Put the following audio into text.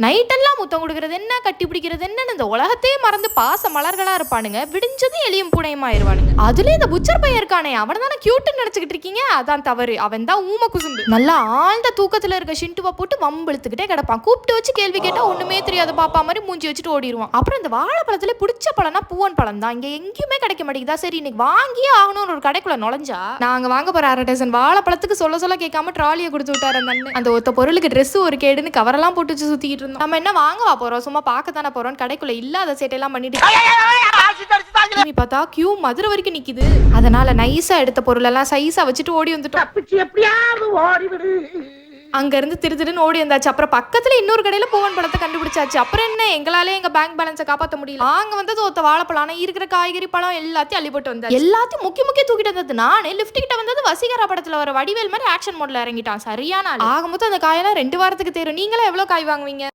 நைட்டெல்லாம் முத்தம் கொடுக்கறது என்ன, கட்டி பிடிக்கிறது என்னன்னு இந்த உலகத்தையே மறந்து பாச மலர்களா இருப்பானுங்க. விடிஞ்சதும் எலியும் பூனையும் ஆயிருவானுங்க. அதுலயும் இந்த புச்சர் பையன் இருக்கானே, அவன் தானே கியூட்னு நினைச்சுக்கிட்டு இருக்கீங்க. அதான் தவறு. அவன் தான் ஊம குசும்பு. நல்லா ஆழ்ந்த தூக்கத்துல இருக்க ஷிண்டுவா போட்டு வம்பிழுத்துக்கிட்டே கிடப்பான். கூப்பிட்டு வச்சு கேள்வி கேட்டா ஒண்ணுமே தெரியாத பாப்பா மாதிரி மூஞ்சி வச்சுட்டு ஓடிடுவான். அப்புறம் இந்த வாழைப்பழத்துல பிடிச்ச பழம்னா பூவன் பழம் தான். இங்க எங்கேயுமே கிடைக்க மாட்டேங்குதா. சரி இன்னைக்கு வாங்கியே ஆகணும்னு ஒரு கடைக்குள்ள நுழைஞ்சா, நாங்க வாங்க போற 1/2 டசன் வாழைப்பழத்துக்கு சொல்ல கேட்காம ட்ராலியை கொடுத்து விட்டாரு அந்த அண்ணன். அந்த ஒத்த பொருளுக்கு ட்ரெஸ் ஒரு கேடுன்னு கவரெல்லாம் போட்டு வச்சு சுத்திக்கிட்டு இருந்தோம். நம்ம என்ன வாங்கவா போறோம், சும்மா பார்க்கத்தானே போறோம். கடைக்குள்ள இல்லாத சேட்டையெல்லாம் பண்ணிட்டு பார்த்தா கியூ மதுரை வரைக்கும் நிக்குது. அதனால நைஸா எடுத்த பொருள் எல்லாம் சைஸா வச்சுட்டு ஓடி வந்துட்டோம். அங்க இருந்து திருன்னு ஓடி வந்தாச்சு. அப்புறம் பக்கத்துல இன்னொரு கடையில பூவன் பழத்தை கண்டுபிடிச்சாச்சு. அப்புறம் என்ன, எங்களாலே எங்க பேங்க் பேலன்ஸை காப்பாற்ற முடியல. அங்க வந்து ஒத்த வாழைப்பழம், ஆனா இருக்கிற காய்கறி பழம் எல்லாத்தையும் அள்ளி போட்டு வந்தாச்சு. எல்லாத்தையும் முக்கிய தூக்கிட்டு வந்தது நானே. லிஃப்ட் கிட்ட வந்தது வசீகரா படத்துல வர வடிவேல் மாதிரி ஆக்ஷன் மோட்ல இறங்கிட்டான். சரியான ஆக மொத்தம் அந்த காயெல்லாம் 2 வாரத்துக்கு தேரும். நீங்களே எவ்வளவு காய் வாங்குவீங்க?